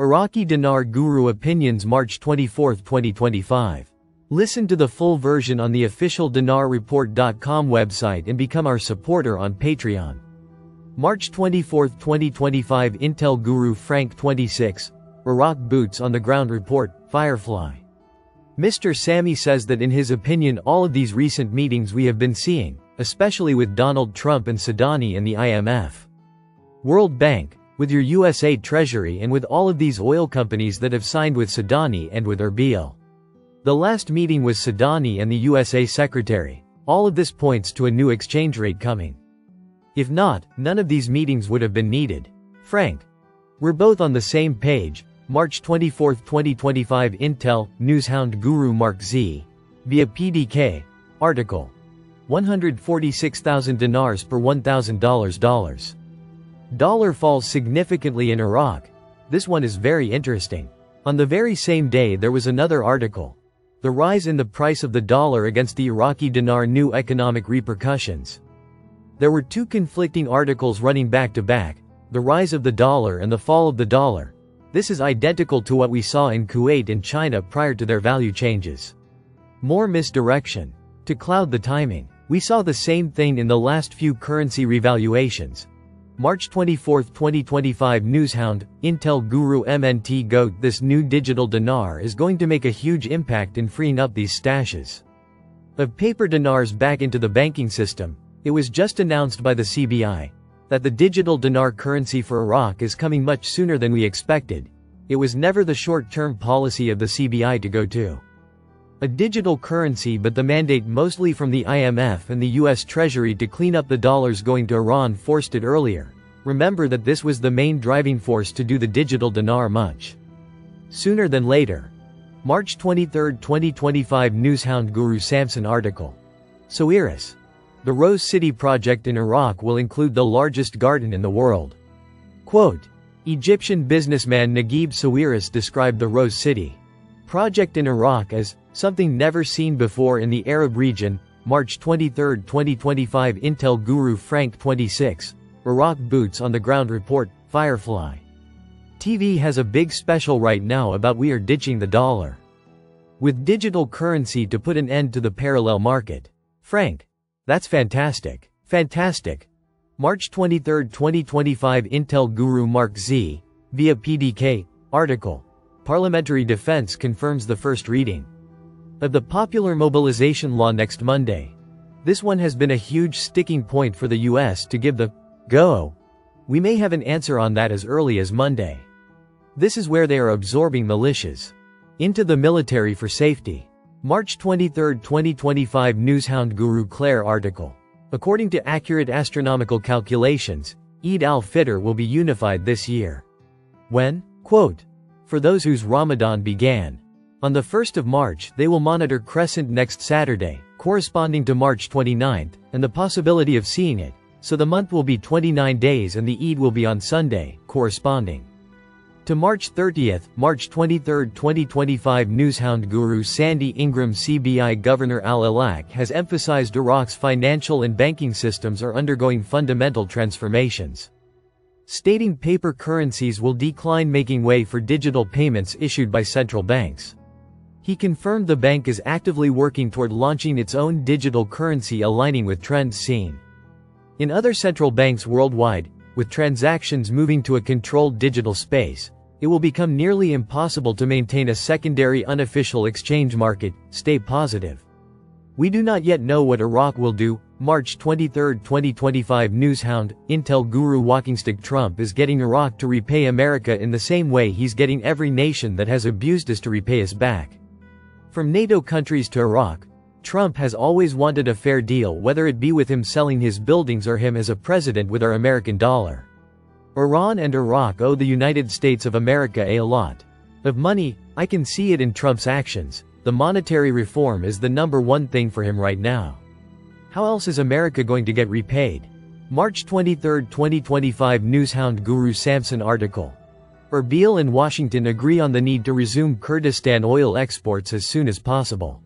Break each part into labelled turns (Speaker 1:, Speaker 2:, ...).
Speaker 1: Iraqi Dinar Guru Opinions March 24, 2025. Listen to the full version on the official dinarreport.com website and become our supporter on Patreon. March 24, 2025 Intel Guru Frank 26, Iraq Boots on the Ground Report, Firefly. Mr. Sami says that in his opinion all of these recent meetings we have been seeing, especially with Donald Trump and Sadani and the IMF, World Bank, with your USA Treasury and with all of these oil companies that have signed with Sadani and with Erbil. The last meeting was Sadani and the USA Secretary. All of this points to a new exchange rate coming. If not, none of these meetings would have been needed. Frank. We're both on the same page. March 24, 2025 Intel, Newshound Guru Mark Z. Via PDK. Article. 146,000 dinars per $1,000. Dollar falls significantly in Iraq. This one is very interesting. On the very same day there was another article. The rise in the price of the dollar against the Iraqi dinar, new economic repercussions. There were two conflicting articles running back to back, the rise of the dollar and the fall of the dollar. This is identical to what we saw in Kuwait and China prior to their value changes. More misdirection. To cloud the timing. We saw the same thing in the last few currency revaluations. March 24, 2025 Newshound, Intel Guru MNT GOAT. This new digital dinar is going to make a huge impact in freeing up these stashes of paper dinars back into the banking system. It was just announced by the CBI that the digital dinar currency for Iraq is coming much sooner than we expected. It was never the short-term policy of the CBI to go to a digital currency, but the mandate mostly from the IMF and the US Treasury to clean up the dollars going to Iran forced it earlier. Remember that this was the main driving force to do the digital dinar much sooner than later. March 23, 2025 Newshound Guru Samson article. Sawiris. The Rose City project in Iraq will include the largest garden in the world. Quote, Egyptian businessman Naguib Sawiris described the Rose City project in Iraq as something never seen before in the Arab region. March 23, 2025 Intel Guru Frank 26, Iraq Boots on the Ground Report, Firefly. TV has a big special right now about we are ditching the dollar with digital currency to put an end to the parallel market. Frank. That's fantastic. Fantastic. March 23, 2025 Intel Guru Mark Z. Via PDK. Article. Parliamentary Defense confirms the first reading of the Popular Mobilization Law next Monday. This one has been a huge sticking point for the US to give the go. We may have an answer on that as early as Monday. This is where they are absorbing militias into the military for safety. March 23, 2025 Newshound Guru Claire article. According to accurate astronomical calculations, Eid al-Fitr will be unified this year. When? Quote, for those whose Ramadan began on the 1st of March, they will monitor crescent next Saturday, corresponding to March 29th, and the possibility of seeing it, so the month will be 29 days and the Eid will be on Sunday, corresponding to March 30th, March 23, 2025 Newshound Guru Sandy Ingram CBI Governor Al-Alaq has emphasized Iraq's financial and banking systems are undergoing fundamental transformations, stating paper currencies will decline, making way for digital payments issued by central banks. He confirmed the bank is actively working toward launching its own digital currency aligning with trends seen in other central banks worldwide. With transactions moving to a controlled digital space, it will become nearly impossible to maintain a secondary unofficial exchange market. Stay positive. We do not yet know what Iraq will do. March 23, 2025 Newshound, Intel Guru Walkingstick. Trump is getting Iraq to repay America in the same way he's getting every nation that has abused us to repay us back. From NATO countries to Iraq, Trump has always wanted a fair deal, whether it be with him selling his buildings or him as a president with our American dollar. Iran and Iraq owe the United States of America a lot of money. I can see it in Trump's actions. The monetary reform is the number one thing for him right now. How else is America going to get repaid? March 23, 2025 Newshound Guru Samson article. Erbil and Washington agree on the need to resume Kurdistan oil exports as soon as possible.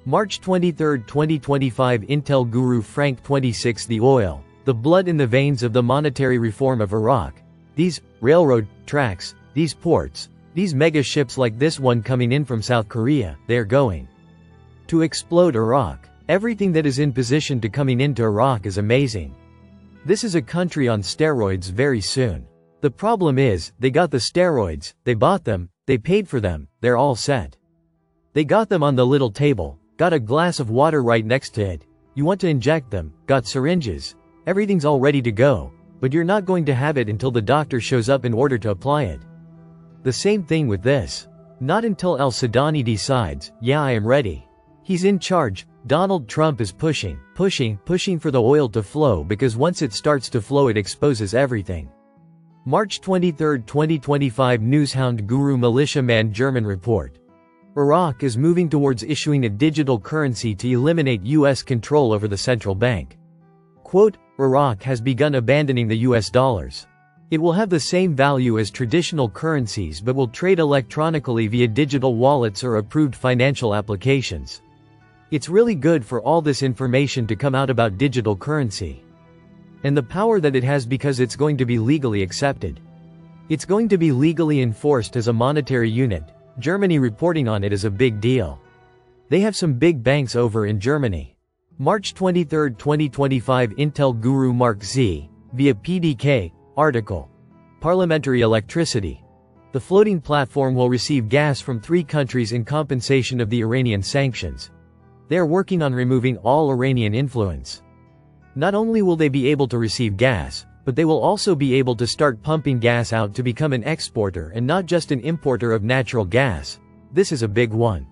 Speaker 1: March 23, 2025 Intel Guru Frank 26 The oil, the blood in the veins of the monetary reform of Iraq. These railroad tracks These ports, these mega ships like this one coming in from South Korea, they're going to explode Iraq. Everything that is in position to coming into Iraq is amazing. This is a country on steroids very soon. The problem is, they got the steroids, they bought them, they paid for them, they're all set. They got them on the little table, got a glass of water right next to it. You want to inject them, got syringes. Everything's all ready to go, but you're not going to have it until the doctor shows up in order to apply it. The same thing with this. Not until Al-Sudani decides, yeah, I am ready. He's in charge. Donald Trump is pushing for the oil to flow, because once it starts to flow it exposes everything. March 23, 2025 Newshound Guru Militiaman German report. Iraq is moving towards issuing a digital currency to eliminate U.S. control over the central bank. Quote, Iraq has begun abandoning the U.S. dollars. It will have the same value as traditional currencies but will trade electronically via digital wallets or approved financial applications. It's really good for all this information to come out about digital currency. And the power that it has, because it's going to be legally accepted. It's going to be legally enforced as a monetary unit. Germany reporting on it is a big deal. They have some big banks over in Germany. March 23, 2025 Intel Guru Mark Z. Via PDK. Article. Parliamentary electricity. The floating platform will receive gas from 3 countries in compensation of the Iranian sanctions. They are working on removing all Iranian influence. Not only will they be able to receive gas, but they will also be able to start pumping gas out to become an exporter and not just an importer of natural gas. This is a big one.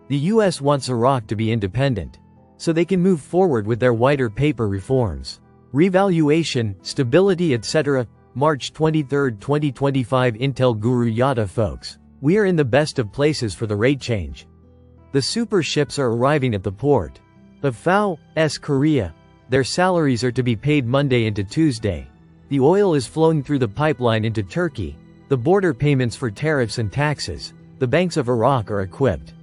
Speaker 1: The US wants Iraq to be independent, so they can move forward with their whiter paper reforms. Revaluation, stability, etc. March 23, 2025 Intel Guru Yada folks. We are in the best of places for the rate change. The super ships are arriving at the port of FAO-S Korea. Their salaries are to be paid Monday into Tuesday. The oil is flowing through the pipeline into Turkey. The border payments for tariffs and taxes. The banks of Iraq are equipped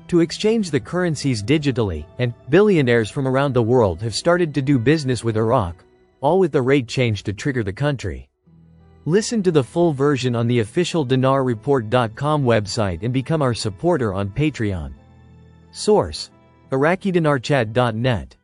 Speaker 1: to exchange the currencies digitally, and billionaires from around the world have started to do business with Iraq, all with the rate change to trigger the country. Listen to the full version on the official dinarreport.com website and become our supporter on Patreon. Source: IraqiDinarChat.net